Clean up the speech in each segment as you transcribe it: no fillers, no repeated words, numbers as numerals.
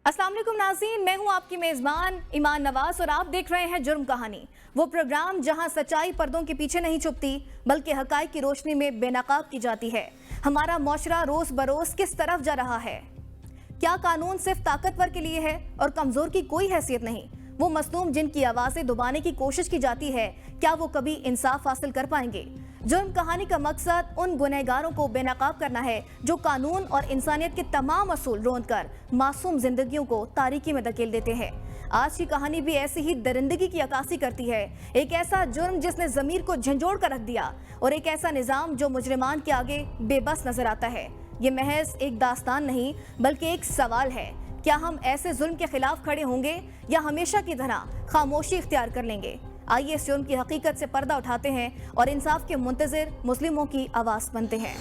अस्सलाम वालेकुम नाज़रीन, मैं हूं आपकी मेज़बान ईमान नवाज और आप देख रहे हैं जुर्म कहानी, वो प्रोग्राम जहां सच्चाई पर्दों के पीछे नहीं छुपती बल्कि हक़ाइक़ की रोशनी में बेनकाब की जाती है। हमारा मुआशरा रोज़ बरोज़ किस तरफ जा रहा है? क्या कानून सिर्फ ताकतवर के लिए है और कमज़ोर की कोई हैसियत नहीं? वो मज़लूम जिनकी आवाज़ें दबाने की कोशिश की जाती है, क्या वो कभी इंसाफ हासिल कर पाएंगे? जुर्म कहानी का मकसद उन गुनहगारों को बेनकाब करना है जो कानून और इंसानियत के तमाम असूल रोंद कर मासूम जिंदगियों को तारीकी में धकेल देते हैं। आज की कहानी भी ऐसी ही दरिंदगी की अक्कासी करती है। एक ऐसा जुर्म जिसने ज़मीर को झंझोड़ कर रख दिया और एक ऐसा निज़ाम जो मुजरिमान के आगे बेबस नजर आता है। ये महज एक दास्तान नहीं बल्कि एक सवाल है, क्या हम ऐसे जुल्म के खिलाफ खड़े होंगे या हमेशा की तरह खामोशी इख्तियार कर लेंगे? आइए इस जुर्म की हकीकत से पर्दा उठाते हैं और इंसाफ के मुंतज़िर मुस्लिमों की आवाज़ बनते हैं।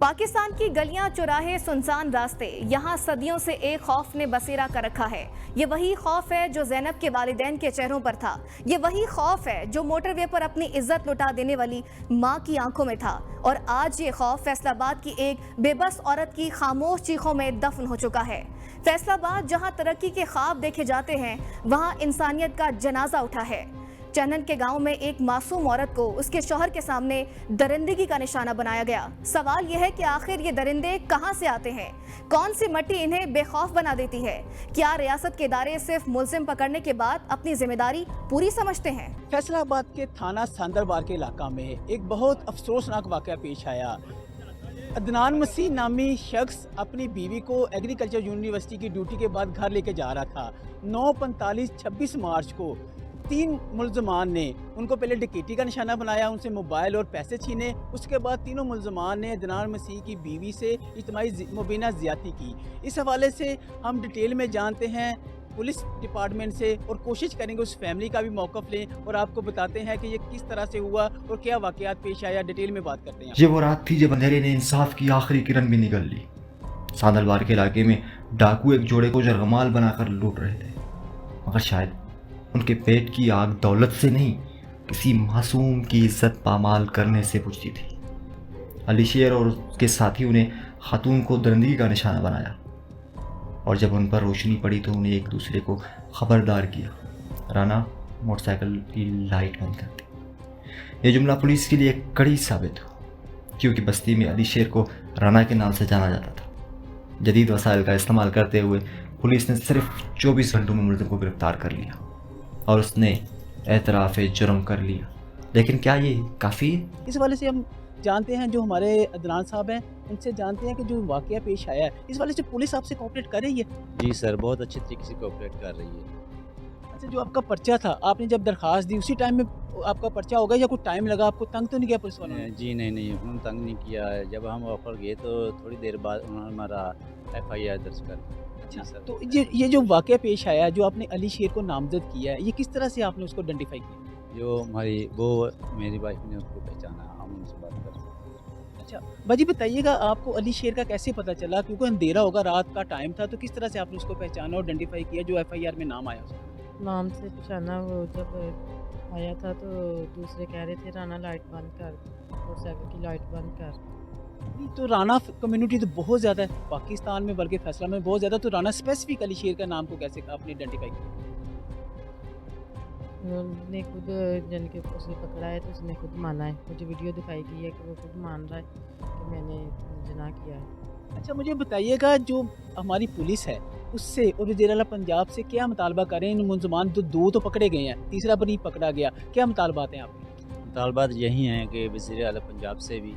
पाकिस्तान की गलियां, चौराहे, सुनसान रास्ते, यहाँ सदियों से एक खौफ ने बसेरा कर रखा है। ये वही खौफ है जो ज़ैनब के वालिदैन के चेहरों पर था। ये वही खौफ है जो मोटरवे पर अपनी इज्जत लुटा देने वाली माँ की आंखों में था। और आज ये खौफ फैसलाबाद की एक बेबस औरत की खामोश चीखों में दफन हो चुका है। फैसलाबाद जहाँ तरक्की के ख्वाब देखे जाते हैं, वहाँ इंसानियत का जनाजा उठा है। चनन के गांव में एक मासूम औरत को उसके शौहर के सामने दरिंदगी का निशाना बनाया गया। सवाल यह है कि आखिर ये दरिंदे कहां से आते हैं? कौन सी मिट्टी इन्हें बेखौफ बना देती है? क्या रियासत के इदारे सिर्फ मुलजिम पकड़ने के बाद अपनी जिम्मेदारी पूरी समझते हैं? फैसलाबाद के थाना सांदरबार के इलाका में एक बहुत अफसोसनाक वाक़या पेश आया। अदनान मसीह नामी शख्स अपनी बीवी को एग्रीकल्चर यूनिवर्सिटी की ड्यूटी के बाद घर लेके जा रहा था। 9:45-26 मार्च को 3 मुलजमान ने उनको पहले डकैती का निशाना बनाया, उनसे मोबाइल और पैसे छीने। उसके बाद तीनों मुलजमान ने अदनान मसीह की बीवी से इज्तिमाई मुबीना ज़्यादती की। इस हवाले से हम डिटेल में जानते हैं पुलिस डिपार्टमेंट से और कोशिश करेंगे उस फैमिली का भी मौक़िफ़ लें और आपको बताते हैं कि ये किस तरह से हुआ और क्या वाक़यात पेश आया। डिटेल में बात करते हैं। ये वो रात थी जब अंधेरे ने इंसाफ की आखिरी किरण भी निगल ली। सांदलबार के इलाके में डाकू एक जोड़े को जरगमाल बनाकर लूट रहे थे, मगर शायद उनके पेट की आग दौलत से नहीं, किसी मासूम की इज्जत पामाल करने से बुझती थी। अली शेर और उसके साथियों ने खातून को दरिंदगी का निशाना बनाया और जब उन पर रोशनी पड़ी तो उन्हें एक दूसरे को खबरदार किया, राना मोटरसाइकिल की लाइट बंद कर दी। ये जुमला पुलिस के लिए एक कड़ी साबित हुआ, क्योंकि बस्ती में अली शेर को राना के नाम से जाना जाता था। जदीद वसाइल का इस्तेमाल करते हुए पुलिस ने सिर्फ 24 घंटों में मुलजिम को गिरफ्तार कर लिया और उसने एतराफ़ जुर्म कर लिया। लेकिन क्या ये काफ़ी है? इस वाले से हम जानते हैं, जो हमारे अदनान साहब हैं उनसे जानते हैं कि जो वाक़या पेश आया है, इस वाले से पुलिस आपसे कोऑपरेट कर रही है? जी सर, बहुत अच्छे तरीके से कोऑपरेट कर रही है। अच्छा, जो आपका पर्चा था, आपने जब दरख्वास्त दी उसी टाइम में आपका पर्चा होगा या कोई टाइम लगा? आपको तंग तो नहीं किया पुलिस वालों ने? जी नहीं, उन्होंने तंग नहीं किया है। जब हम ऑफर गए तो थोड़ी देर बाद उन्होंने हमारा FIR दर्ज कर दिया। अच्छा सर, तो ये जो वाक़या पेश आया, जो आपने अली शेर को नामजद किया है, ये किस तरह से आपने उसको आइडेंटिफाई किया? जो मेरी वाइफ ने उसको पहचाना, हम उनसे बात कर सकते हैं। अच्छा बाजी, बताइएगा आपको अली शेर का कैसे पता चला? क्योंकि अंधेरा होगा, रात का टाइम था, तो किस तरह से आपने उसको पहचाना और आइडेंटिफाई किया जो FIR में नाम आया उसका? नाम से पहचाना। वो जब आया था तो दूसरे कह रहे थे राना लाइट बंद कर, मोटरसाइकिल की लाइट बंद कर। तो राना कम्युनिटी तो बहुत ज़्यादा है पाकिस्तान में, बल्कि फैसला में बहुत ज़्यादा। तो राना स्पेसिफिक अली शेर का नाम को कैसे आपने आइडेंटिफाई किया? उन्होंने खुद जन के उसने पकड़ा है तो उसने खुद माना है। मुझे वीडियो दिखाई गई है कि वो खुद मान रहा है कि मैंने जना किया है। अच्छा, मुझे बताइएगा जो हमारी पुलिस है उससे और वज़ीर आला पंजाब से क्या मुतालबा करें? इन मुलजमान जो 2 तो पकड़े गए हैं, तीसरा भी नहीं पकड़ा गया, क्या मुतालबात हैं आपके? मुतालबात यही हैं कि वज़ीर आला पंजाब से भी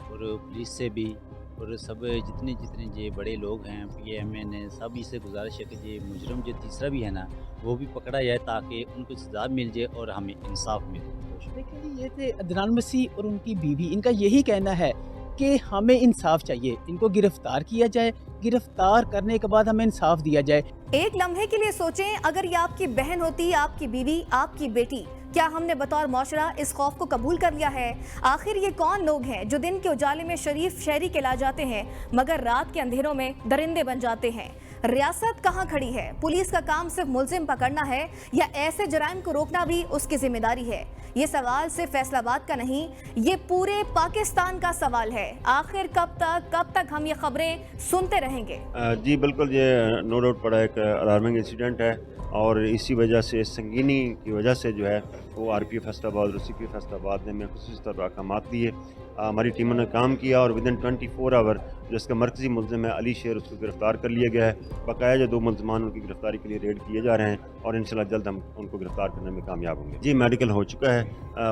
और पुलिस से भी और सब जितने ये बड़े लोग हैं, PMN, सभी से गुजारिश है कि ये मुजरम जो तीसरा भी है ना, वो भी पकड़ा जाए ताकि उनको सज़ा मिल जाए और हमें इंसाफ मिले। देखिए, ये थे अदनान मसीह और उनकी बीवी। इनका यही कहना है कि हमें इंसाफ चाहिए, इनको गिरफ्तार किया जाए, गिरफ्तार करने के बाद हमें इंसाफ दिया जाए। एक लम्हे के लिए सोचें, अगर ये आपकी बहन होती, आपकी बीवी, आपकी बेटी, क्या हमने बतौर मुआशरा इस खौफ को कबूल कर लिया है? आखिर ये कौन लोग हैं जो दिन के उजाले में शरीफ शहरी कहला जाते हैं मगर रात के अंधेरों में दरिंदे बन जाते हैं? रियासत कहां खड़ी है? पुलिस का काम सिर्फ मुलजिम पकड़ना है या ऐसे जराइम को रोकना भी उसकी जिम्मेदारी है? ये सवाल सिर्फ फैसलाबाद का नहीं, ये पूरे पाकिस्तान का सवाल है। आखिर कब तक हम ये खबरें सुनते रहेंगे? जी बिल्कुल, ये नो डाउट बड़ा एक अलार्मिंग इंसिडेंट है और इसी वजह से, संगीनी की वजह से जो है वो RPF फैसलाबाद और CP फैसलाबाद ने में खुसूसी तौर पर अहकामात दिए। हमारी टीमों ने काम किया और विदिन 24 आवर जो इसका मरकज़ी मुलज़िम है अली शेर, उसको गिरफ़्तार कर लिया गया है। बकाया जो 2 मुलज़मान उनकी गिरफ़्तारी के लिए रेड किए जा रहे हैं और इंशाल्लाह जल्द हम उनको गिरफ़्तार करने में कामयाब होंगे। जी मेडिकल हो चुका है,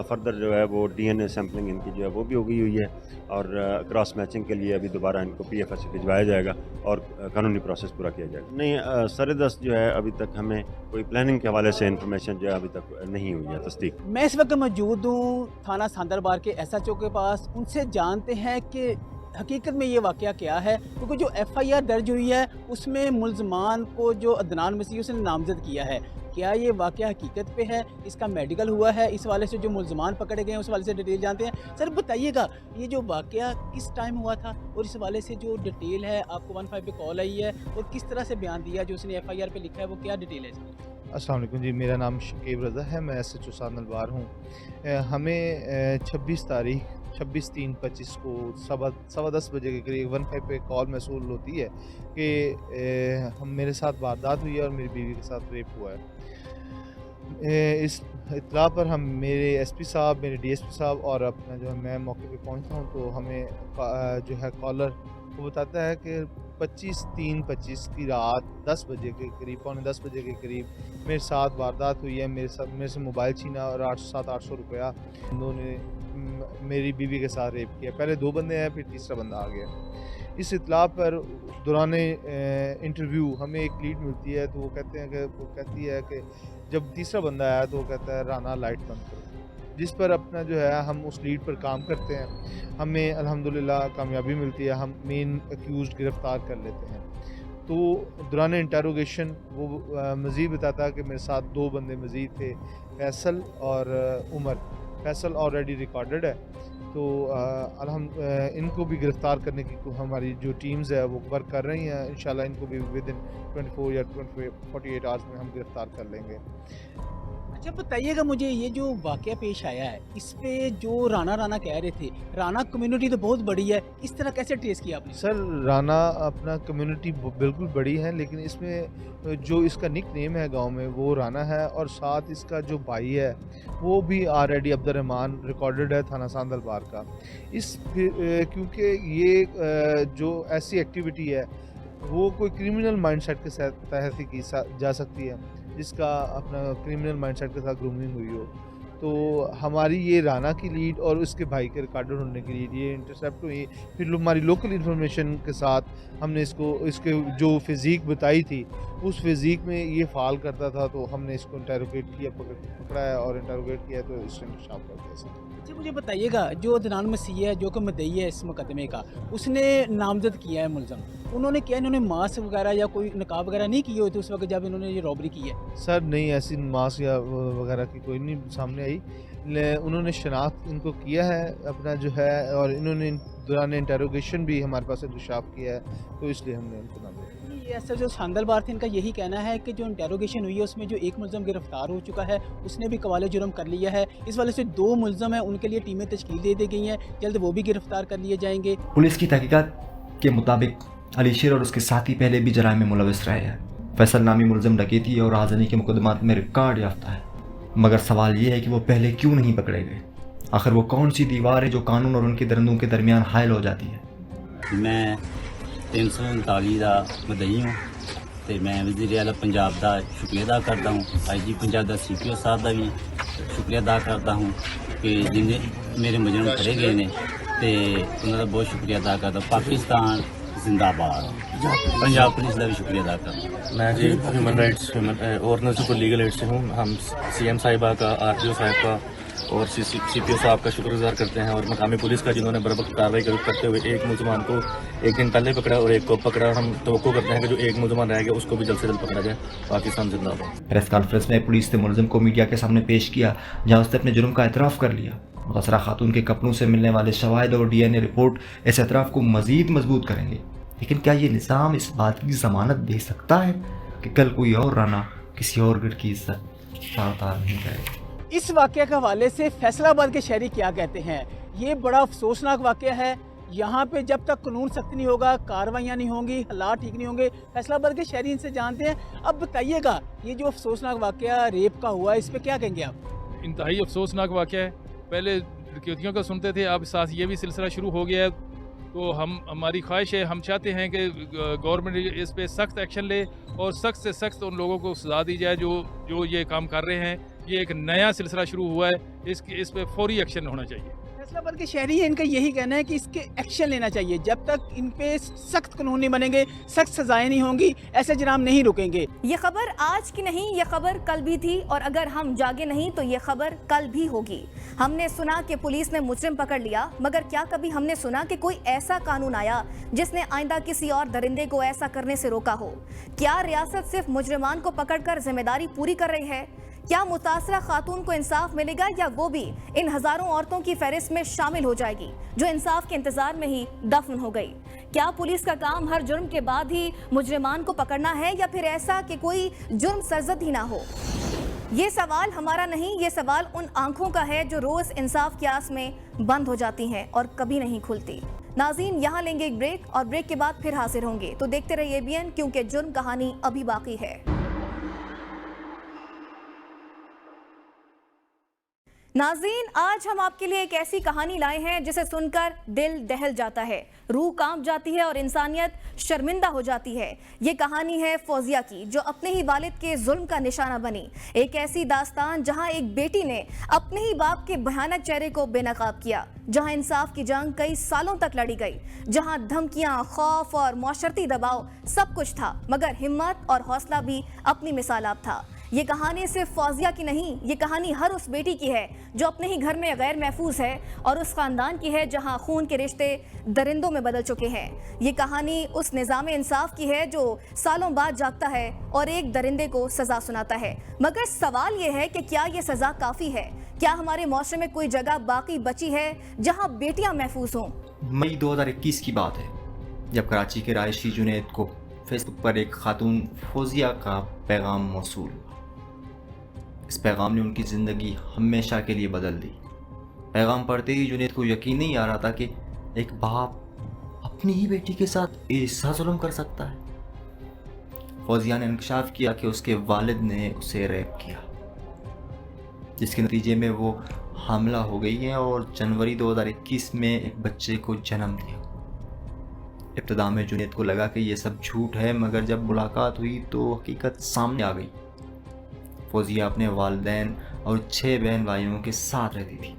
फर्दर जो है वो DNA सैम्पलिंग इनकी जो है वो भी हो गई हुई है और क्रॉस मैचिंग के लिए अभी दोबारा इनको PFS से भिजवाया जाएगा और कानूनी प्रोसेस पूरा किया जाएगा। नहीं, सरदस्त जो है अभी तक हमें कोई प्लानिंग के हवाले से इंफॉर्मेशन जो है अभी तक नहीं हुई है तस्दीक। मैं इस वक्त मौजूद हूँ थाना सांदरबार के SHO के पास। उनसे जानते हैं कि हकीकत में ये वाक़या क्या है, क्योंकि जो FIR दर्ज हुई है उसमें मुलजमान को जो अदनान मसीह उसने नामजद किया है। क्या ये वाक़या हकीकत पे है? इसका मेडिकल हुआ है? इस वाले से जो मुलजमान पकड़े गए हैं उस वाले से डिटेल जानते हैं। सर बताइएगा, ये जो वाक़या किस टाइम हुआ था और इस वाले से जो डिटेल है, आपको 15 पे कॉल आई है और किस तरह से बयान दिया जो उसने FIR पे लिखा है, वो क्या डिटेल है इसकी? अस्सलाम वालेकुम जी, मेरा नाम शकीब रज़ा है, मैं SHO सांदरबार हूँ। हमें 26 तारीख 26/3/25 को 10:15 बजे के करीब 15 पे कॉल मौसूल होती है कि हम मेरे साथ वारदात हुई है और मेरी बीवी के साथ रेप हुआ है। इस इत्तला पर हम मेरे SP साहब, मेरे DSP साहब और अपना जो है मैं मौके पे पहुंचता हूं तो हमें जो है कॉलर वो बताता है कि 25/3/25 की रात 10 बजे के करीब, पौने 10 बजे के करीब मेरे साथ वारदात हुई है। मेरे से मोबाइल छीना और 800 रुपया उन्होंने मेरी बीवी के साथ रेप किया। पहले 2 बंदे हैं, फिर तीसरा बंदा आ गया। इस इत्तला पर दौरान इंटरव्यू हमें एक लीड मिलती है तो वो कहती है कि जब तीसरा बंदा आया तो वो कहता है राना लाइट बंद करो, जिस पर अपना जो है हम उस लीड पर काम करते हैं। हमें अल्हम्दुलिल्लाह कामयाबी मिलती है, हम मेन अक्यूज़्ड गिरफ़्तार कर लेते हैं। तो दौरान इंटरोगेशन वो मज़ीद बताता है कि मेरे साथ 2 बंदे मज़ीद थे, फैसल और उमर। फैसल ऑलरेडी रिकॉर्डेड है, तो इनको भी गिरफ़्तार करने की हमारी जो टीम्स है वो वर्क कर रही हैं। इंशाल्लाह इनको भी विदिन 24 या 48 आवर्स में हम गिरफ़्तार कर लेंगे। अच्छा बताइएगा मुझे, ये जो वाक़या पेश आया है इस पे जो राना कह रहे थे, राना कम्युनिटी तो बहुत बड़ी है, इस तरह कैसे ट्रेस किया आपने? सर राना अपना कम्युनिटी बिल्कुल बड़ी है, लेकिन इसमें जो इसका निक नेम है गांव में वो राना है और साथ इसका जो भाई है वो भी ऑलरेडी अब्दुर्रहमान रिकॉर्डेड है थाना सांदरबार का। क्योंकि ये जो ऐसी एक्टिविटी है वो कोई क्रिमिनल माइंडसेट के तहत ही की जा सकती है, जिसका अपना क्रिमिनल माइंडसेट के साथ ग्रूमिंग हुई हो। तो हमारी ये राना की लीड और उसके भाई के रिकॉर्डर होने की लीड ये इंटरसेप्ट हुई। फिर हमारी लोकल इन्फॉर्मेशन के साथ हमने इसके जो फिज़ीक बताई थी उस फिज़ीक में ये फ़ाल करता था, तो हमने इसको इंटरोगेट किया, पकड़ा है और इंटरोगेट किया तो इसने इंकशाफ कर दिया। अच्छा मुझे बताइएगा, जो अदनान मसीह है जो कि मुद्दई है इस मुकदमे का, उसने नामजद किया है मुलज़म, उन्होंने क्या इन्होंने मास्क वगैरह या कोई नकाब वगैरह नहीं किए होते उस वक्त जब इन्होंने ये रॉबरी की है? सर नहीं, ऐसी मास्क या वगैरह की कोई नहीं सामने आई। उन्होंने शनाख्त इनको किया है अपना जो है, और इन्होंने दौरान इंटरोगेशन भी हमारे पास इंकशाफ किया है, तो इसलिए हमने इनको नाम दिया। ये ऐसा जो सांदरबार थे इनका यही कहना है कि जो इंटरोगेशन हुई है उसमें जो एक मुलज़म गिरफ्तार हो चुका है उसने भी कवाले जुर्म कर लिया है। इस वाले से 2 मुलज़म हैं, उनके लिए टीमें तश्कील दे दी गई हैं, जल्द वो भी गिरफ्तार कर लिए जाएंगे। पुलिस की तहकीकात के मुताबिक अली शेर और उसके साथी पहले भी जराइम में मुलविस रहे हैं। फैसल नामी मुलज़म डकैती और आज़नी के मुकदमात में रिकॉर्ड याफ्ता है, मगर सवाल ये है कि वो पहले क्यों नहीं पकड़े गए? आखिर वो कौन सी दीवार है जो कानून और उनके दरिंदों के दरमियान हायल हो जाती है? मैं 339 का मुद्दई हूँ तो मैं वज़ीर आला पंजाब का शुक्रिया अदा करता हूँ, IG पंजाब का CPO साहब का भी शुक्रिया अदा करता हूँ कि जिन्हें मेरे मुजरम फड़े गए ने, तो उन्होंने बहुत शुक्रिया अदा करता। पाकिस्तान जिंदाबाद, पंजाब पुलिस का भी शुक्रिया अदा करता। मैं जी human rights organization legal aid से हूँ। हम CM साहिबा का, RPO साहब का और CPO साहब का शुक्रगुजार करते हैं और मकामी पुलिस का जिन्होंने बरवक्त कार्रवाई करते हुए एक मुलजमान को एक दिन पहले पकड़ा और एक को पकड़ा। हम तवक्को करते हैं कि जो एक मुलजमान रह गया उसको भी जल्द से जल्द पकड़ा जाए। पाकिस्तान जिंदाबाद। प्रेस कॉन्फ्रेंस में पुलिस ने मुलजिम को मीडिया के सामने पेश किया, जहां उसने अपने जुर्म का एतराफ़ कर लिया। मुतासरा खातून के कपड़ों से मिलने वाले शवाहिद और DNA रिपोर्ट इस एतराफ़ को मज़ीद मजबूत करेंगे। لیکن کیا یہ نظام اس بات کی ضمانت دے سکتا ہے کہ کل کوئی اور رانا کسی اور گھر کی عزت تار نہیں کرے؟ اس واقعہ کے حوالے سے فیصل آباد کے شہری کیا کہتے ہیں؟ یہ بڑا افسوسناک واقعہ ہے. یہاں پہ جب تک قانون سخت نہیں ہوگا، کارروائیاں نہیں ہوں گی، حالات ٹھیک نہیں ہوں گے. فیصل آباد کے شہری ان سے جانتے ہیں. اب بتائیے گا یہ جو افسوسناک واقعہ ریپ کا ہوا ہے اس پہ کیا کہیں گے آپ؟ انتہائی افسوسناک واقعہ ہے. پہلے ڈکیتیوں کا سنتے تھے، اب ساتھ یہ بھی سلسلہ شروع ہو گیا ہے. تو ہماری خواہش ہے، ہم چاہتے ہیں کہ گورنمنٹ اس پہ سخت ایکشن لے اور سخت سے سخت ان لوگوں کو سزا دی جائے جو یہ کام کر رہے ہیں. یہ ایک نیا سلسلہ شروع ہوا ہے، اس پہ فوری ایکشن ہونا چاہیے. فیصل آباد کے شہری ہیں، ان کا یہی کہنا ہے کہ اس کے ایکشن لینا چاہیے. جب تک ان پہ سخت قانون نہیں بنیں گے، سخت سزائیں نہیں ہوں گی، ایسے جرائم نہیں رکیں گے. یہ خبر آج کی نہیں، یہ خبر کل بھی تھی، اور اگر ہم جاگے نہیں تو یہ خبر کل بھی ہوگی. ہم نے سنا کہ پولیس نے مجرم پکڑ لیا، مگر کیا کبھی ہم نے سنا کہ کوئی ایسا قانون آیا جس نے آئندہ کسی اور درندے کو ایسا کرنے سے روکا ہو؟ کیا ریاست صرف مجرمان کو پکڑ کر ذمہ داری پوری کر رہی ہے؟ کیا متاثرہ خاتون کو انصاف ملے گا، یا وہ بھی ان ہزاروں عورتوں کی فہرست میں شامل ہو جائے گی جو انصاف کے انتظار میں ہی دفن ہو گئی؟ کیا پولیس کا کام ہر جرم کے بعد ہی مجرمان کو پکڑنا ہے، یا پھر ایسا کہ کوئی جرم سرزد ہی نہ ہو؟ یہ سوال ہمارا نہیں، یہ سوال ان آنکھوں کا ہے جو روز انصاف کی آس میں بند ہو جاتی ہیں اور کبھی نہیں کھلتی. ناظرین، یہاں لیں گے ایک بریک، اور بریک کے بعد پھر حاضر ہوں گے. تو دیکھتے رہیے ABN، کیونکہ جرم کہانی ابھی باقی ہے. ناظرین، آج ہم آپ کے لیے ایک ایسی کہانی لائے ہیں جسے سن کر دل دہل جاتا ہے، روح کانپ جاتی ہے اور انسانیت شرمندہ ہو جاتی ہے. یہ کہانی ہے فوزیہ کی، جو اپنے ہی والد کے ظلم کا نشانہ بنی. ایک ایسی داستان جہاں ایک بیٹی نے اپنے ہی باپ کے بھیانک چہرے کو بے نقاب کیا، جہاں انصاف کی جنگ کئی سالوں تک لڑی گئی، جہاں دھمکیاں، خوف اور معاشرتی دباؤ سب کچھ تھا، مگر ہمت اور حوصلہ بھی اپنی مثال آپ تھا. یہ کہانی صرف فوزیہ کی نہیں، یہ کہانی ہر اس بیٹی کی ہے جو اپنے ہی گھر میں غیر محفوظ ہے، اور اس خاندان کی ہے جہاں خون کے رشتے درندوں میں بدل چکے ہیں. یہ کہانی اس نظام انصاف کی ہے جو سالوں بعد جاگتا ہے اور ایک درندے کو سزا سناتا ہے. مگر سوال یہ ہے کہ کیا یہ سزا کافی ہے؟ کیا ہمارے معاشرے میں کوئی جگہ باقی بچی ہے جہاں بیٹیاں محفوظ ہوں؟ مئی 2021 کی بات ہے، جب کراچی کے رہائشی جنید کو فیس بک پر ایک خاتون فوزیہ کا پیغام موصول ہوا. اس پیغام نے ان کی زندگی ہمیشہ کے لیے بدل دی. پیغام پڑھتے ہی جنید کو یقین نہیں آ رہا تھا کہ ایک باپ اپنی ہی بیٹی کے ساتھ ایسا ظلم کر سکتا ہے. فوزیہ نے انکشاف کیا کہ اس کے والد نے اسے ریپ کیا، جس کے نتیجے میں وہ حاملہ ہو گئی ہے اور جنوری 2021 میں ایک بچے کو جنم دیا. ابتدا میں جنید کو لگا کہ یہ سب جھوٹ ہے، مگر جب ملاقات ہوئی تو حقیقت سامنے آ گئی. فوزیہ اپنے والدین اور 6 بہن بھائیوں کے ساتھ رہتی تھی.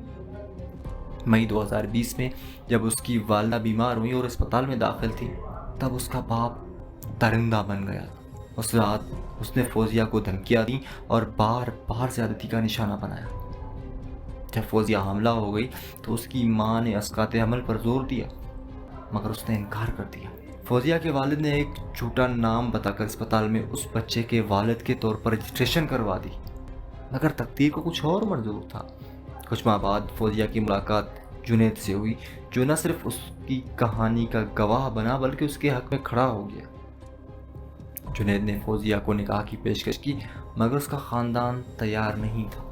مئی 2020 میں جب اس کی والدہ بیمار ہوئی اور اسپتال میں داخل تھی، تب اس کا باپ درندہ بن گیا. اس رات اس نے فوزیہ کو دھمکیاں دیں اور بار بار زیادتی کا نشانہ بنایا. جب فوزیہ حاملہ ہو گئی تو اس کی ماں نے اسقاط حمل پر زور دیا، مگر اس نے انکار کر دیا. فوزیہ کے والد نے ایک جھوٹا نام بتا کر اسپتال میں اس بچے کے والد کے طور پر رجسٹریشن کروا دی، مگر تقدیر کو کچھ اور منظور تھا. کچھ ماہ بعد فوزیہ کی ملاقات جنید سے ہوئی، جو نہ صرف اس کی کہانی کا گواہ بنا بلکہ اس کے حق میں کھڑا ہو گیا. جنید نے فوزیہ کو نکاح کی پیشکش کی، مگر اس کا خاندان تیار نہیں تھا.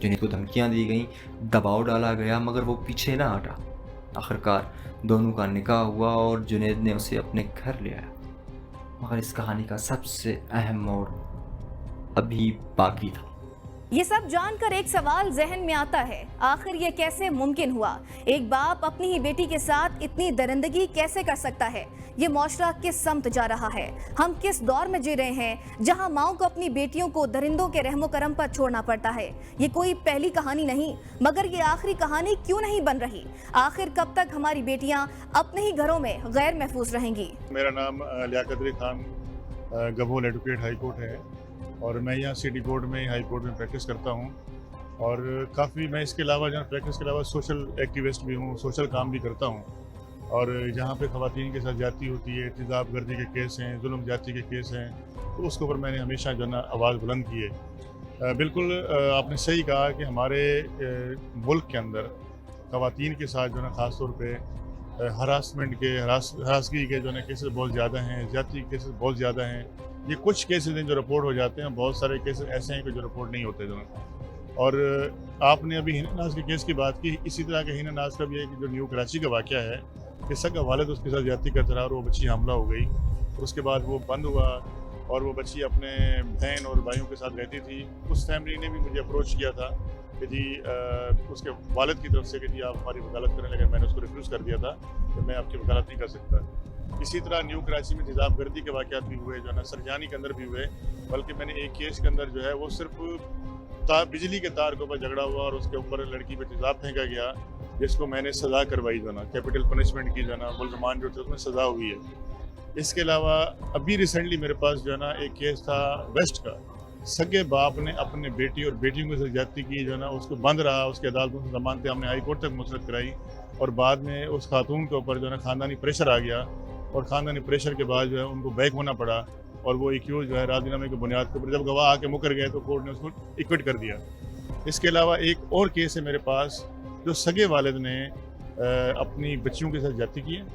جنید کو دھمکیاں دی گئیں، دباؤ ڈالا گیا، مگر وہ پیچھے نہ ہٹا. آخرکار دونوں کا نکاح ہوا اور جنید نے اسے اپنے گھر لے آیا. مگر اس کہانی کا سب سے اہم موڑ ابھی باقی تھا. یہ سب جان کر ایک سوال ذہن میں آتا ہے، آخر یہ کیسے ممکن ہوا؟ ایک باپ اپنی ہی بیٹی کے ساتھ اتنی درندگی کیسے کر سکتا ہے؟ یہ معاشرہ کس سمت جا رہا ہے؟ ہم کس دور میں جی رہے ہیں جہاں ماؤں کو اپنی بیٹیوں کو درندوں کے رحم و کرم پر چھوڑنا پڑتا ہے؟ یہ کوئی پہلی کہانی نہیں، مگر یہ آخری کہانی کیوں نہیں بن رہی؟ آخر کب تک ہماری بیٹیاں اپنے ہی گھروں میں غیر محفوظ رہیں گی؟ میرا نام Liaquat Ali Khan گبھول advocate high court ہے، اور میں یہاں سٹی کورٹ میں ہائی کورٹ میں پریکٹس کرتا ہوں. اور کافی میں اس کے علاوہ جہاں پریکٹس کے علاوہ سوشل ایکٹیوسٹ بھی ہوں، سوشل کام بھی کرتا ہوں. اور جہاں پہ خواتین کے ساتھ زیادتی ہوتی ہے، تیزاب گردی کے کیس ہیں، ظلم زیادتی کے کیس ہیں، تو اس کے اوپر میں نے ہمیشہ جو ہے نا آواز بلند کی ہے. بالکل آپ نے صحیح کہا کہ ہمارے ملک کے اندر خواتین کے ساتھ جو ہے نا خاص طور پہ हरासमेंट के हरासगी के जो है केसेस बहुत ज़्यादा हैं, ज़्यादती के केसेस बहुत ज़्यादा हैं। ये कुछ केसेस हैं जो रिपोर्ट हो जाते हैं, बहुत सारे केसेस ऐसे हैं कि जो रिपोर्ट नहीं होते जो है। और आपने अभी हिना नाज के केस की बात की, इसी तरह के हिना नाज का भी एक जो न्यू कराची का वाक़या है कि सगा वालिद उसके साथ ज़्यादती करता रहा और वो बच्ची हमला हो गई, और उसके बाद वो बंद हुआ और वो बच्ची अपने बहन और भाइयों के साथ रहती थी। उस फैमिली ने भी मुझे अप्रोच किया था कि जी उसके वालिद की तरफ से कि जी आप हमारी वकालत करें, लेकिन मैंने उसको रिफ्यूज़ कर दिया था कि मैं आपकी वकालत नहीं कर सकता। इसी तरह न्यू कराची में तेज़ाब गर्दी के वाक़यात भी हुए जो है ना, सरजानी के अंदर भी हुए, बल्कि मैंने एक केस के अंदर जो है वो सिर्फ बिजली के तार के ऊपर झगड़ा हुआ और उसके ऊपर लड़की पे तेज़ाब फेंका गया, जिसको मैंने सज़ा करवाई जो है ना, कैपिटल पनिशमेंट की जो है ना, मुलजमान जो थे उसमें सज़ा हुई है। इसके अलावा अभी रिसेंटली मेरे पास जो है ना एक केस था वेस्ट का, सगे बाप ने अपने बेटी और बेटियों के साथ ज्यादती की जो है ना, उसको बंद रहा, उसकी अदालतों से जमानतें हमने हाई कोर्ट तक मुस्तरद कराई, और बाद में उस खातून के ऊपर जो है ना ख़ानदानी प्रेशर आ गया, और ख़ानदानी प्रेशर के बाद जो है उनको बैक होना पड़ा, और वो एक्यूज जो है राजीनामे की बुनियाद के ऊपर जब गवाह आके मुकर गए तो कोर्ट ने उसको एक्विट कर दिया। इसके अलावा एक और केस है मेरे पास जो सगे वालिद ने अपनी बच्चियों के साथ ज्यादती की है,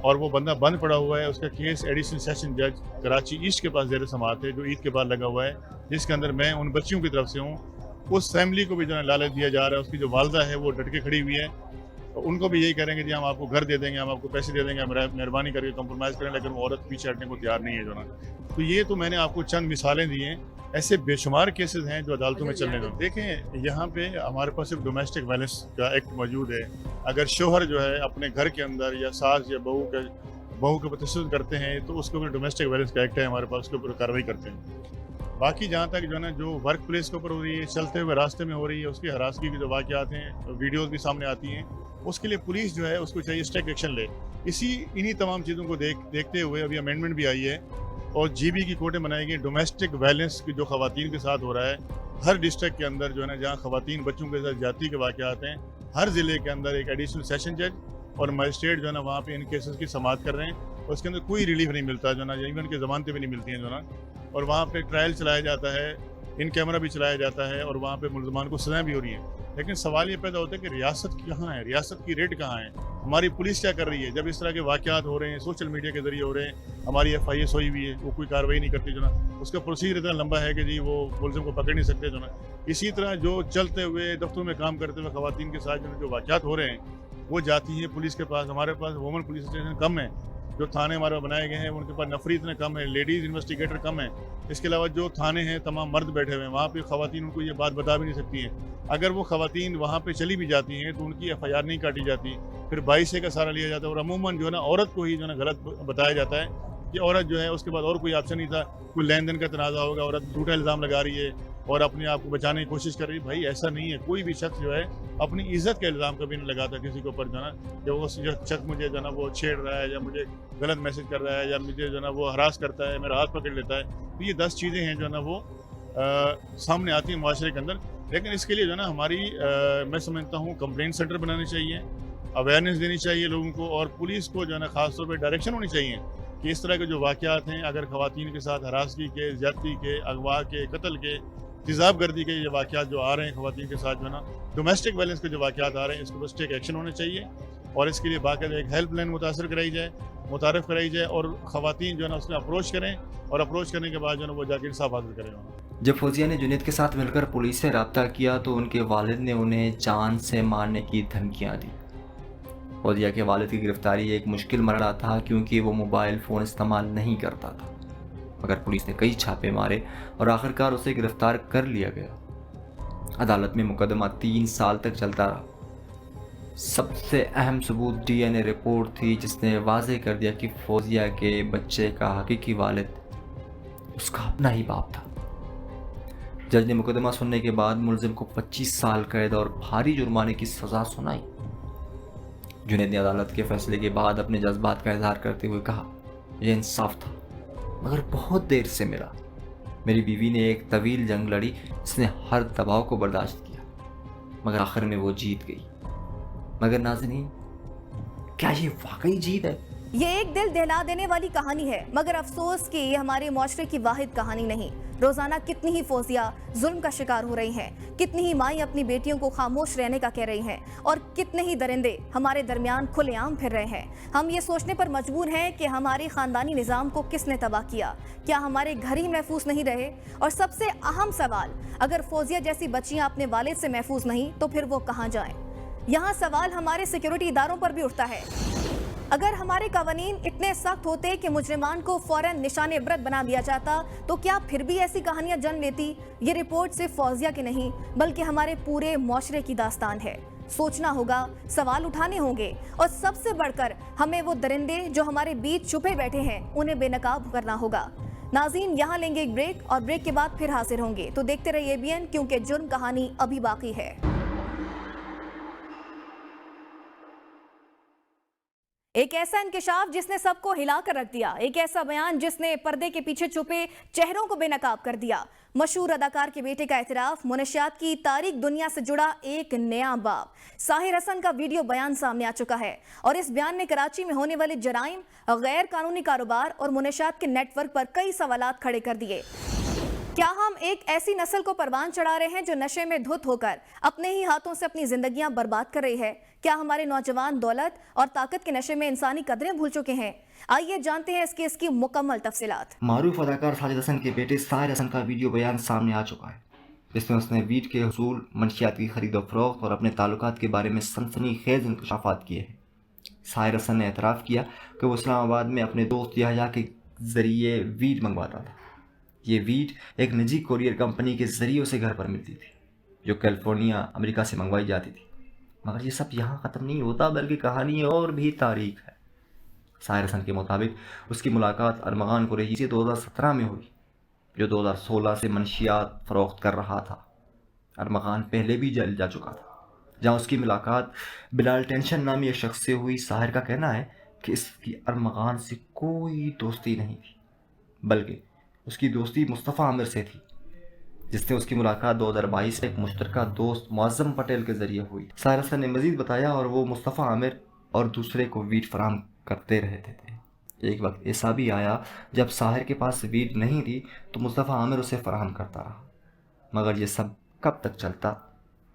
और वो बंदा बंद पड़ा हुआ है। उसका केस एडिशनल सेशन जज कराची ईस्ट के पास ज़ेर समाअत है, जो ईद के बाद लगा हुआ है, जिसके अंदर मैं उन बच्चियों की तरफ से हूँ। उस फैमिली को भी जो है लालच दिया जा रहा है, उसकी जो वालदा है वो डट के खड़ी हुई है, उनको भी यही करेंगे जी हम आपको घर दे देंगे, हम आपको पैसे दे देंगे, मेहरबानी करके कंप्रोमाइज़ करें, लेकिन वो औरत पीछे हटने को तैयार नहीं है जो ना। तो ये तो मैंने आपको चंद मिसालें दी हैं, ऐसे बेशुमार केसेस हैं जो अदालतों में चलने हैं। देखें यहाँ पे हमारे पास सिर्फ डोमेस्टिक वायलेंस का एक्ट मौजूद है। अगर शोहर जो है अपने घर के अंदर या सास या बहू के ऊपर तशद्दुद करते हैं तो उसके ऊपर डोमेस्टिक वायलेंस का एक्ट है हमारे पास, उसके ऊपर कार्रवाई करते हैं। बाकी जहाँ तक जो है ना जो वर्क प्लेस के ऊपर हो रही है, चलते हुए रास्ते में हो रही है, उसकी हरासगी की जो वाक़यात हैं, वीडियोज़ भी सामने आती हैं, उसके लिए पुलिस जो है उसको चाहिए स्ट्रिक्ट एक्शन ले। इन्हीं तमाम चीज़ों को देखते हुए अभी अमेंडमेंट भी आई है और GB की कोर्टें बनाई गई। डोमेस्टिक वायलेंस की जो ख़वातीन के साथ हो रहा है, हर डिस्ट्रिक्ट के अंदर जो है ना जहाँ ख़वातीन बच्चों के साथ ज्यादती के वाक़यात हैं, हर ज़िले के अंदर एक एडिशनल सेशन जज और मजिस्ट्रेट जो है ना वहाँ पे इन केसेस की समाअत कर रहे हैं, और उसके अंदर कोई रिलीफ नहीं मिलता जो है ना, इवन की ज़मानतें भी नहीं मिलती हैं जो ना, और वहाँ पे ट्रायल चलाया जाता है, इन कैमरा भी चलाया जाता है, और वहाँ पे मुलजमान को सज़ाएँ भी हो रही हैं। लेकिन सवाल ये पैदा होता है कि रियासत कहाँ है, रियासत की रेट कहाँ है, हमारी पुलिस क्या कर रही है? जब इस तरह के वाक़यात हो रहे हैं, सोशल मीडिया के ज़रिए हो रहे हैं, हमारी FIS हुई हुई है, वो कोई कार्रवाई नहीं करती जो ना, उसका प्रोसीजर इतना लंबा है कि जी वो मुलज़िम को पकड़ नहीं सकते जो ना। इसी तरह जो चलते हुए दफ्तरों में काम करते हुए ख़वातीन के साथ जो वाक़यात हो रहे हैं, वो जाती हैं पुलिस के पास। हमारे पास वुमेन पुलिस स्टेशन कम है, जो थाने हमारे बनाए गए हैं उनके पास नफरी इतने कम है, लेडीज़ इन्वेस्टिगेटर कम है। इसके अलावा जो थाने हैं तमाम मर्द बैठे हुए हैं, वहाँ पे ख़वातीन उनको ये बात बता भी नहीं सकती हैं। अगर वो ख़वातीन वहाँ पे चली भी जाती हैं तो उनकी FIR नहीं काटी जाती, फिर 22A का सारा लिया जाता है, और अमूमन जो है ना औरत को ही जो है ना गलत बताया जाता है कि औरत जो है उसके बाद और कोई ऑप्शन नहीं था, कोई लेन देन का तनाज़ा होगा, औरत झूठा इल्ज़ाम लगा रही है और अपने आप को बचाने की कोशिश कर रही है। भाई ऐसा नहीं है, कोई भी शख्स जो है अपनी इज़्ज़त का इल्ज़ाम कभी नहीं लगाता किसी के ऊपर जो है ना, कि वो शख्स मुझे जो है ना वो छेड़ रहा है या मुझे गलत मैसेज कर रहा है या मुझे जो है ना वो हरास करता है, मेरा हाथ पकड़ लेता है। तो ये 10 चीज़ें हैं जो है ना वो सामने आती हैं माशरे के अंदर। लेकिन इसके लिए जो है ना हमारी मैं समझता हूँ कंप्लेंट सेंटर बनाने चाहिए, अवेयरनेस देनी चाहिए लोगों को, और पुलिस को जो है ना ख़ास तौर पर डायरेक्शन होनी चाहिए कि इस तरह के जो वाक़यात हैं, अगर ख़वातीन के साथ हरासगी के, ज़्यादती के, अगवा के, कत्ल के, तेज़ाब गर्दी के ये वाक़यात जो आ रहे हैं ख़वातीन के साथ जो है ना, डोमेस्टिक वायलेंस के जो वाक़यात आ रहे हैं, इसके ऊपर स्ट्रिक्ट एक्शन होने चाहिए, और इसके लिए बाकायदा एक हेल्पलाइन मुतारफ़ कराई जाए और ख़वातीन जो है ना उसमें अप्रोच करें, और अप्रोच करने के बाद जो है ना वो जाके इंसाफ हासिल करें। जब फौजिया ने जुनैद के साथ मिलकर पुलिस से रब्ता किया तो उनके वालिद ने उन्हें जान से मारने की धमकियाँ दी। फौजिया के वालिद की गिरफ्तारी एक मुश्किल मरहला था क्योंकि वो मोबाइल फ़ोन इस्तेमाल नहीं करता था, मगर पुलिस ने कई छापे मारे और आखिरकार उसे गिरफ्तार कर लिया गया। अदालत में मुकदमा 3 साल तक चलता रहा। सबसे अहम सबूत DNA रिपोर्ट थी जिसने वाज़ेह कर दिया कि फौजिया के बच्चे का हकीकी वालिद उसका अपना ही बाप था। जज ने मुकदमा सुनने के बाद मुलजिम को 25 साल कैद और भारी जुर्माने की सज़ा सुनाई। जुनैद ने अदालत के फैसले के बाद अपने जज्बात का इजहार करते हुए कहा, यह इंसाफ था मगर बहुत देर से मिला। मेरी बीवी ने एक तवील जंग लड़ी, इसने हर दबाव को बर्दाश्त किया, मगर आखिर में वो जीत गई। मगर नाज़रीन, क्या ये वाकई जीत है? ये एक दिल दहला देने वाली कहानी है, मगर अफसोस कि ये हमारे मुआशरे की वाहिद कहानी नहीं। रोजाना कितनी ही फौजिया जुल्म का शिकार हो रही हैं, कितनी ही माएं अपनी बेटियों को खामोश रहने का कह रही हैं और कितने ही दरिंदे हमारे दरमियान खुलेआम फिर रहे हैं। हम ये सोचने पर मजबूर हैं कि हमारे खानदानी निज़ाम को किसने तबाह किया, क्या हमारे घर ही महफूज नहीं रहे? और सबसे अहम सवाल, अगर फौजिया जैसी बच्चियां अपने वालिद से महफूज नहीं तो फिर वो कहाँ जाएं? यहाँ सवाल हमारे सिक्योरिटी इदारों पर भी उठता है। अगर हमारे कानून इतने सख्त होते कि मुजरिमान को फौरन निशाने इबरत बना दिया जाता तो क्या फिर भी ऐसी कहानियां जन्म लेती? ये रिपोर्ट सिर्फ फौजिया की नहीं बल्कि हमारे पूरे मुआशरे की दास्तान है। सोचना होगा, सवाल उठाने होंगे और सबसे बढ़कर हमें वो दरिंदे जो हमारे बीच छुपे बैठे हैं उन्हें बेनकाब करना होगा। नाज़रीन, यहाँ लेंगे एक ब्रेक और ब्रेक के बाद फिर हाजिर होंगे, तो देखते रहिए ABN, क्योंकि जुर्म कहानी अभी बाकी है। एक ऐसा इंकशाफ जिसने सबको हिला कर रख दिया, एक ऐसा बयान जिसने पर्दे के पीछे छुपे चेहरों को बेनकाब कर दिया। मशहूर अदाकार के बेटे का एतराफ, मुनशियात की तारीक दुनिया से जुड़ा एक नया बाब। साहिर हसन का वीडियो बयान सामने आ चुका है और इस बयान ने कराची में होने वाले जराइम, गैर कानूनी कारोबार और मुनशियात के नेटवर्क पर कई सवालात खड़े कर दिए। क्या हम एक ऐसी नस्ल को परवान चढ़ा रहे हैं जो नशे में धुत होकर अपने ही हाथों से अपनी जिंदगियां बर्बाद कर रही है? क्या हमारे नौजवान दौलत और ताकत के नशे में इंसानी कदरें भूल चुके हैं? आइए जानते हैं इसकी मुकम्मल तफसीलात। मारूफ अदाकार साजिद हसन के बेटे साहिर हसन का वीडियो बयान सामने आ चुका है, जिसमें उसने वीड के हसूल, मंशियात की खरीद और फरोख्त और अपने ताल्लुकात के बारे में सनसनीखेज इंकशाफात किए हैं। साहिर हसन ने एतराफ़ किया कि वो इस्लामाबाद में अपने दोस्त याह्या के ज़रिए वीड मंगवाता था। ये वीड एक निजी कोरियर कंपनी के ज़रिए उसे घर पर मिलती थी, जो कैलिफोर्निया, अमेरिका से मंगवाई जाती थी। मगर ये सब यहाँ ख़त्म नहीं होता, बल्कि कहानी और भी तारीख है। साहिर हसन के मुताबिक उसकी मुलाकात अरमगान कुरैशी से 2017 में हुई, जो 2016 से मंशियात फ़रोख्त कर रहा था। अरमगान पहले भी जेल जा चुका था, जहाँ उसकी मुलाकात बिलाल टेंशन नामी एक शख्स से हुई। साहिर का कहना है कि इसकी अरमगान से कोई दोस्ती नहीं थी, बल्कि उसकी दोस्ती मुस्तफ़ा आमिर से थी, जिससे उसकी मुलाकात 2022 में एक मुश्तरका दोस्त मुअज़्ज़म पटेल के ज़रिए हुई। साहिर हसन ने मज़ीद बताया, और वो मुस्तफ़ा आमिर और दूसरे को वीड फराहम करते रहते थे। एक वक्त ऐसा भी आया जब साहिर के पास वीड नहीं थी तो मुस्तफ़ा आमिर उसे फराहम करता रहा। मगर ये सब कब तक चलता?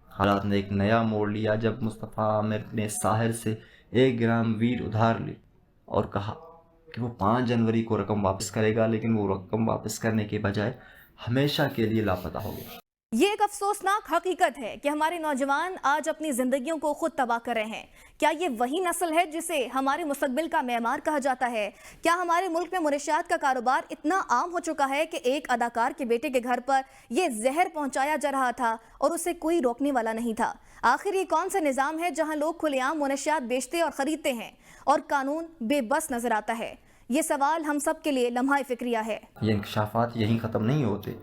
हालात ने एक नया मोड़ लिया जब मुस्तफ़ा आमिर ने साहिर से 1 ग्राम वीड उधार ली और कहा कि वो 5 जनवरी को रकम वापस करेगा, लेकिन वो रकम वापस करने के बजाय हमेशा के लिए लापता हो गया। ये एक अफसोसनाक हकीकत है कि हमारे नौजवान आज अपनी जिंदगियों को खुद तबाह कर रहे हैं। क्या ये वही नस्ल है जिसे हमारे मुस्तकबिल का मेमार कहा जाता है? क्या हमारे मुल्क में मुनशियात का कारोबार इतना आम हो चुका है कि एक अदाकार के बेटे के घर पर यह जहर पहुंचाया जा रहा था और उसे कोई रोकने वाला नहीं था? आखिर ये कौन सा निज़ाम है जहां लोग खुलेआम मुनशियात बेचते और ख़रीदते हैं और कानून बेबस नजर आता है? ये सवाल हम सब के लिए लम्हा फिक्रिया है। ये इंकशाफात यहीं ख़त्म नहीं होते।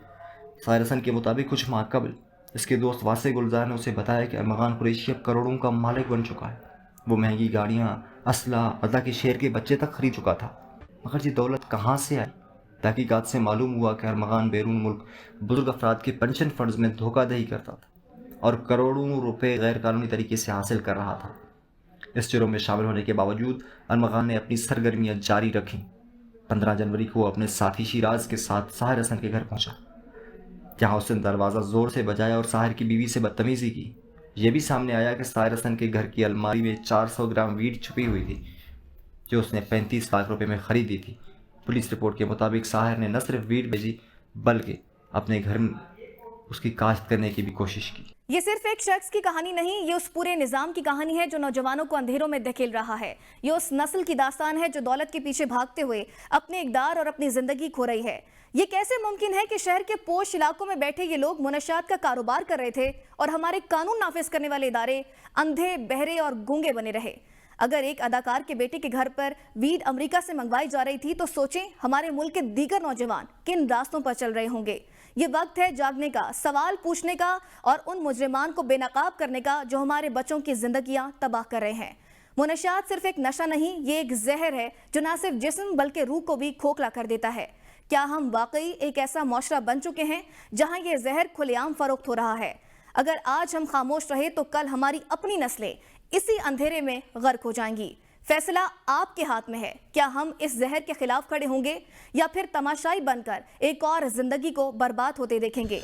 साहिर हसन के मुताबिक कुछ माह कबल इसके दोस्त वासे गुलजार ने उसे बताया कि अरमगान कुरैशी अब करोड़ों का मालिक बन चुका है। वो महंगी गाड़ियाँ, असला, अदा के शेर के बच्चे तक खरीद चुका था। मगर ये दौलत कहाँ से आई? तहकीकात से मालूम हुआ कि अरमगान बैरून मुल्क बुजुर्ग अफराद के पेंशन फंड्स में धोखाधड़ी करता था और करोड़ों रुपए गैर कानूनी तरीके से हासिल कर रहा था। इस जुर्म में शामिल होने के बावजूद अरमगान ने अपनी सरगर्मियाँ जारी रखीं। 15 जनवरी को अपने साथी शिराज के साथ साहिर हसन के घर पहुँचा, जहाँ उसने दरवाज़ा ज़ोर से बजाया और साहिर की बीवी से बदतमीज़ी की। यह भी सामने आया कि साहिर हसन के घर की अलमारी में 400 ग्राम वीड छुपी हुई थी, जो उसने 35 लाख रुपए में ख़रीदी थी। पुलिस रिपोर्ट के मुताबिक साहिर ने न सिर्फ वीड भेजी बल्कि अपने घर में उसकी काश्त करने की भी कोशिश की। ये सिर्फ एक शख्स की कहानी नहीं, ये उस पूरे निज़ाम की कहानी है जो नौजवानों को अंधेरों में धकेल रहा है। ये उस नस्ल की दास्तान है जो दौलत के पीछे भागते हुए अपने इक़दार और अपनी ज़िंदगी खो रही है। ये कैसे मुमकिन है कि शहर के पोश इलाकों में बैठे ये लोग मुनशियात का कारोबार कर रहे थे और हमारे कानून नाफिज करने वाले इदारे अंधे, बहरे और गूंगे बने रहे? अगर एक अदाकार के बेटे के घर पर वीड अमेरिका से मंगवाई जा रही थी तो सोचें हमारे मुल्क के दीगर नौजवान किन रास्तों पर चल रहे होंगे। ये वक्त है जागने का, सवाल पूछने का और उन मुजरिमान को बेनकाब करने का जो हमारे बच्चों की जिंदगियां तबाह कर रहे हैं। मुनशियात सिर्फ एक नशा नहीं, ये एक जहर है जो न सिर्फ जिस्म बल्कि रूह को भी खोखला कर देता है। क्या हम वाकई एक ऐसा मुआशरा बन चुके हैं जहां ये जहर खुलेआम फरोख्त हो रहा है? अगर आज हम खामोश रहे तो कल हमारी अपनी नस्लें इसी अंधेरे में गर्क हो जाएंगी। फैसला आपके हाथ में है। क्या हम इस जहर के खिलाफ खड़े होंगे या फिर तमाशाई बनकर एक और जिंदगी को बर्बाद होते देखेंगे?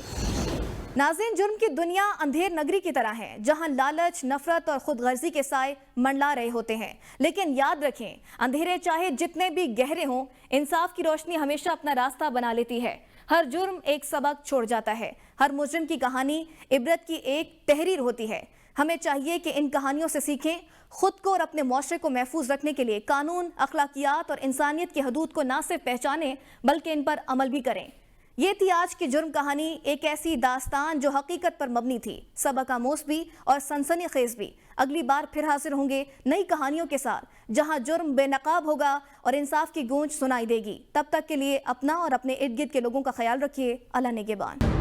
नाज़रीन, जुर्म की दुनिया अंधेर नगरी की तरह है, जहां लालच, नफरत और खुदगर्जी के साए मंडला रहे होते हैं। लेकिन याद रखें, अंधेरे चाहे जितने भी गहरे हों, इंसाफ की रोशनी हमेशा अपना रास्ता बना लेती है। हर जुर्म एक सबक छोड़ जाता है। हर मुजरिम की कहानी इबरत की एक तहरीर होती है। हमें चाहिए कि इन कहानियों से सीखें, खुद को और अपने मुआशरे को महफूज रखने के लिए कानून, अखलाकियात और इंसानियत की हदूद को ना सिर्फ पहचानें बल्कि इन पर अमल भी करें। ये थी आज की जुर्म कहानी, एक ऐसी दास्तान जो हकीकत पर मबनी थी, सबक आमोज भी और सनसनीखेज भी। अगली बार फिर हाजिर होंगे नई कहानियों के साथ, जहां जुर्म बेनकाब होगा और इंसाफ की गूंज सुनाई देगी। तब तक के लिए अपना और अपने इर्द गिर्द के लोगों का ख्याल रखिए। अल्लाह निगहबान।